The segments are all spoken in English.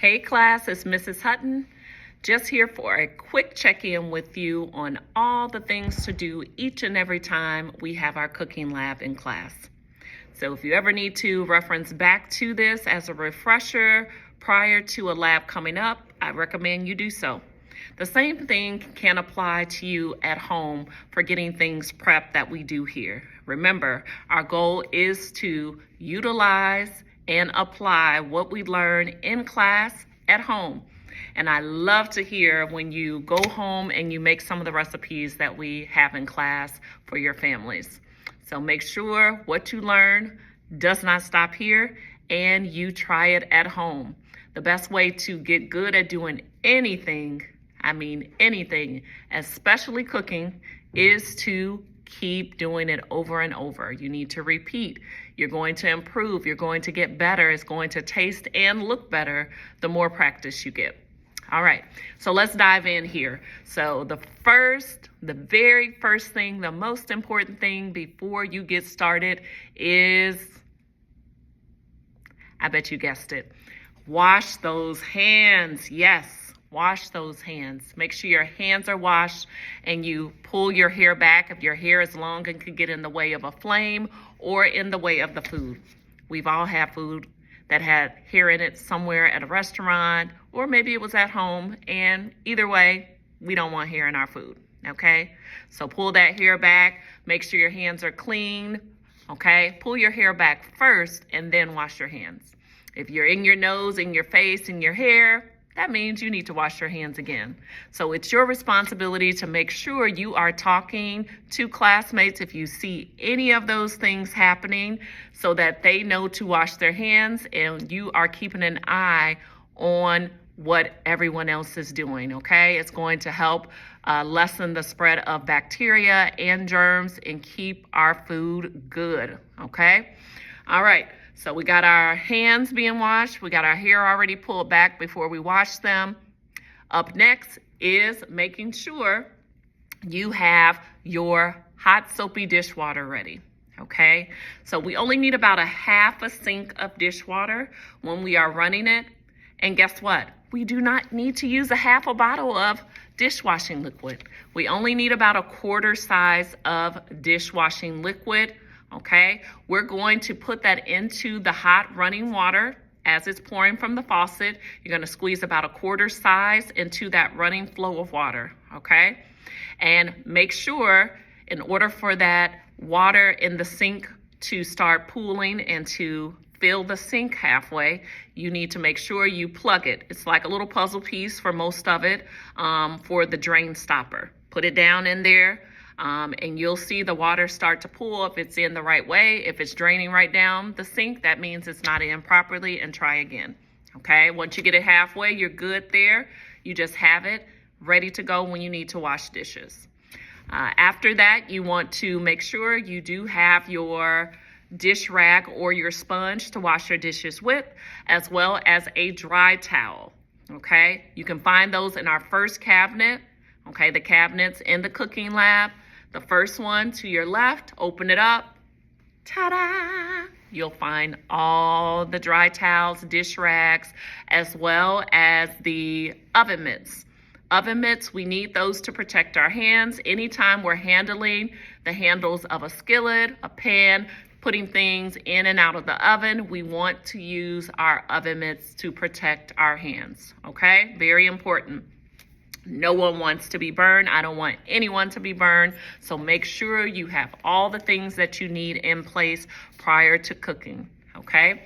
Hey class, it's Mrs. Hutton. Just here for a quick check-in with you on all the things to do each and every time we have our cooking lab in class. So if you ever need to reference back to this as a refresher prior to a lab coming up, I recommend you do so. The same thing can apply to you at home for getting things prepped that we do here. Remember, our goal is to utilize and apply what we learn in class at home. And I love to hear when you go home and you make some of the recipes that we have in class for your families. So make sure what you learn does not stop here and you try it at home. The best way to get good at doing anything, I mean anything, especially cooking, is to keep doing it over and over. You need to repeat. You're going to improve. You're going to get better. It's going to taste and look better the more practice you get. All right, so let's dive in here. So the very first thing, the most important thing before you get started is, I bet you guessed it, wash those hands. Yes. Wash those hands. Make sure your hands are washed and you pull your hair back if your hair is long and could get in the way of a flame or in the way of the food. We've all had food that had hair in it somewhere at a restaurant, or maybe it was at home, and either way, we don't want hair in our food, okay? So pull that hair back, make sure your hands are clean, okay? Pull your hair back first and then wash your hands. If you're in your nose, in your face, in your hair, that means you need to wash your hands again. So it's your responsibility to make sure you are talking to classmates if you see any of those things happening so that they know to wash their hands and you are keeping an eye on what everyone else is doing, okay? It's going to help lessen the spread of bacteria and germs and keep our food good, okay? All right. So we got our hands being washed. We got our hair already pulled back before we wash them. Up next is making sure you have your hot soapy dishwater ready, okay? So we only need about a half a sink of dishwater when we are running it. And guess what? We do not need to use a half a bottle of dishwashing liquid. We only need about a quarter size of dishwashing liquid. Okay, we're going to put that into the hot running water as it's pouring from the faucet. You're going to squeeze about a quarter size into that running flow of water, okay? And make sure in order for that water in the sink to start pooling and to fill the sink halfway, you need to make sure you plug it. It's like a little puzzle piece for most of it for the drain stopper. Put it down in there. And you'll see the water start to pool if it's in the right way. If it's draining right down the sink, that means it's not in properly, and try again. Okay, once you get it halfway, you're good there. You just have it ready to go when you need to wash dishes. After that, you want to make sure you do have your dish rag or your sponge to wash your dishes with, as well as a dry towel. Okay, you can find those in our first cabinet. Okay, the cabinets in the cooking lab. The first one to your left, open it up, ta-da! You'll find all the dry towels, dish rags, as well as the oven mitts. Oven mitts, we need those to protect our hands. Anytime we're handling the handles of a skillet, a pan, putting things in and out of the oven, we want to use our oven mitts to protect our hands, okay? Very important. No one wants to be burned. I don't want anyone to be burned. So make sure you have all the things that you need in place prior to cooking, okay?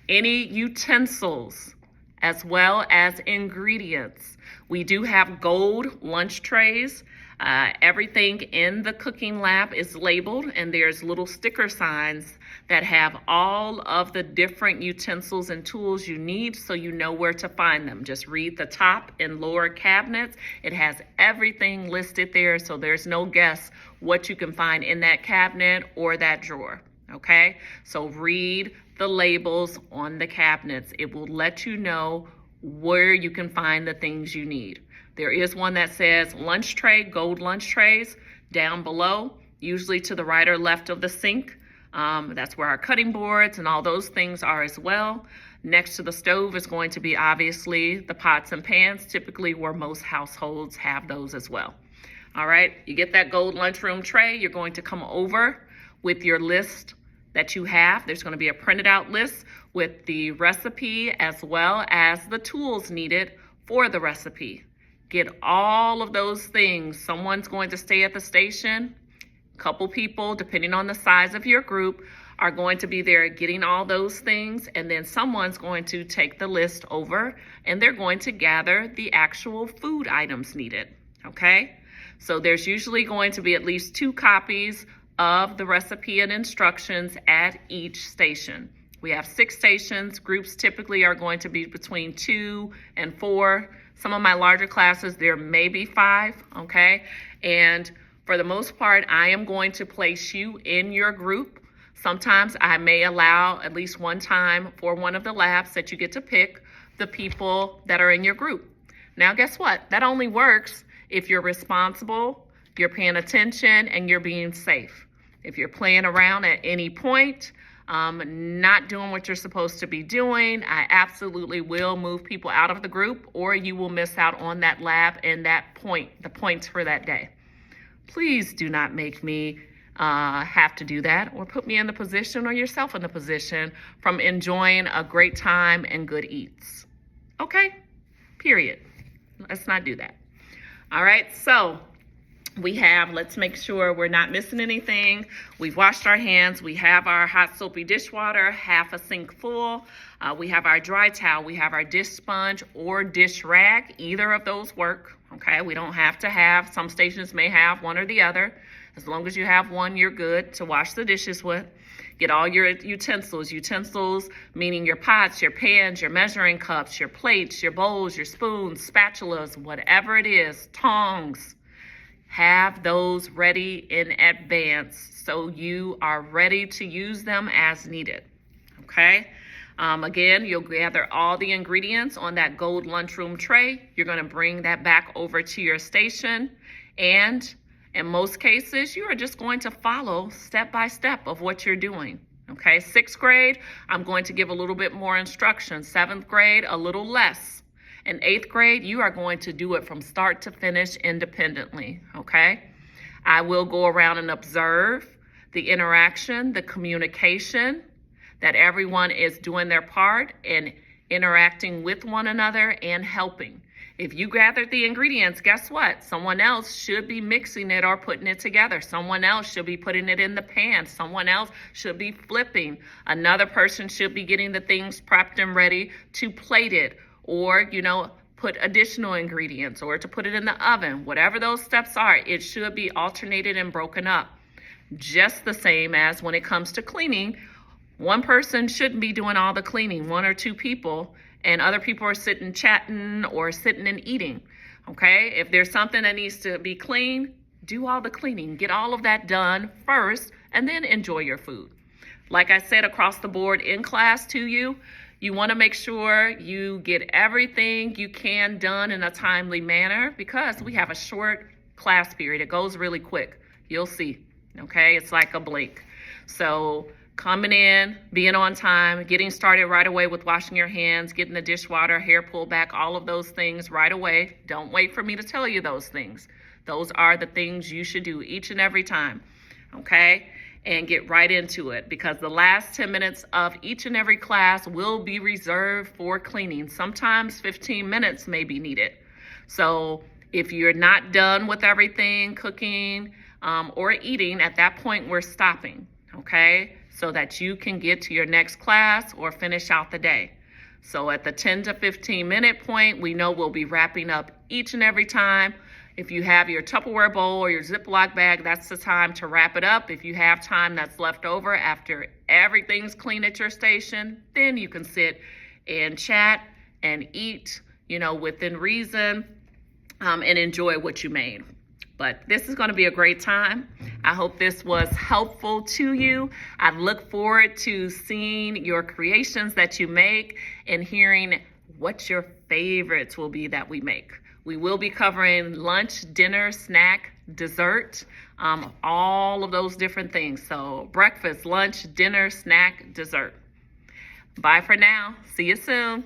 Any utensils as well as ingredients. We do have gold lunch trays. Everything in the cooking lab is labeled, and there's little sticker signs that have all of the different utensils and tools you need so you know where to find them. Just read the top and lower cabinets. It has everything listed there, so there's no guess what you can find in that cabinet or that drawer, okay? So read the labels on the cabinets. It will let you know where you can find the things you need. There is one that says lunch tray, gold lunch trays, down below, usually to the right or left of the sink. That's where our cutting boards and all those things are as well. Next to the stove is going to be obviously the pots and pans, typically where most households have those as well. All right, you get that gold lunchroom tray. You're going to come over with your list that you have. There's going to be a printed out list with the recipe as well as the tools needed for the recipe. Get all of those things. Someone's going to stay at the station. A couple people, depending on the size of your group, are going to be there getting all those things, and then someone's going to take the list over and they're going to gather the actual food items needed, okay? So there's usually going to be at least 2 copies of the recipe and instructions at each station. We have 6 stations. Groups typically are going to be between 2 and 4. Some of my larger classes, there may be 5, okay? And for the most part, I am going to place you in your group. Sometimes I may allow at least one time for one of the labs that you get to pick the people that are in your group. Now, guess what? That only works if you're responsible, you're paying attention, and you're being safe. If you're playing around at any point, not doing what you're supposed to be doing, I absolutely will move people out of the group, or you will miss out on that lab and that point, the points for that day. Please do not make me have to do that, or put me in the position or yourself in the position from enjoying a great time and good eats. Okay? Period. Let's not do that. All right, so let's make sure we're not missing anything. We've washed our hands. We have our hot soapy dishwater, half a sink full. We have our dry towel. We have our dish sponge or dish rag. Either of those work, okay? We don't have to have, some stations may have one or the other. As long as you have one, you're good to wash the dishes with. Get all your utensils. Utensils meaning your pots, your pans, your measuring cups, your plates, your bowls, your spoons, spatulas, whatever it is, tongs. Have those ready in advance so you are ready to use them as needed, okay? Again, you'll gather all the ingredients on that gold lunchroom tray. You're going to bring that back over to your station, and in most cases, you are just going to follow step by step of what you're doing, okay? 6th grade, I'm going to give a little bit more instruction. 7th grade, a little less. In 8th grade, you are going to do it from start to finish independently, okay? I will go around and observe the interaction, the communication, that everyone is doing their part and interacting with one another and helping. If you gathered the ingredients, guess what? Someone else should be mixing it or putting it together. Someone else should be putting it in the pan. Someone else should be flipping. Another person should be getting the things prepped and ready to plate it, or, put additional ingredients, or to put it in the oven. Whatever those steps are, it should be alternated and broken up. Just the same as when it comes to cleaning, one person shouldn't be doing all the cleaning, 1 or 2 people, and other people are sitting chatting or sitting and eating, okay? If there's something that needs to be cleaned, do all the cleaning. Get all of that done first, and then enjoy your food. Like I said, across the board in class to you, you want to make sure you get everything you can done in a timely manner, because we have a short class period. It goes really quick. You'll see, okay? It's like a blink. So coming in, being on time, getting started right away with washing your hands, getting the dishwater, hair pulled back, all of those things right away. Don't wait for me to tell you those things. Those are the things you should do each and every time, okay? And get right into it, because the last 10 minutes of each and every class will be reserved for cleaning. Sometimes 15 minutes may be needed. So if you're not done with everything, cooking or eating, at that point we're stopping, okay? So that you can get to your next class or finish out the day. So at the 10 to 15 minute point, we know we'll be wrapping up each and every time. If you have your Tupperware bowl or your Ziploc bag, that's the time to wrap it up. If you have time that's left over after everything's clean at your station, then you can sit and chat and eat, within reason, and enjoy what you made. But this is going to be a great time. I hope this was helpful to you. I look forward to seeing your creations that you make and hearing what your favorites will be that we make. We will be covering lunch, dinner, snack, dessert, all of those different things. So breakfast, lunch, dinner, snack, dessert. Bye for now. See you soon.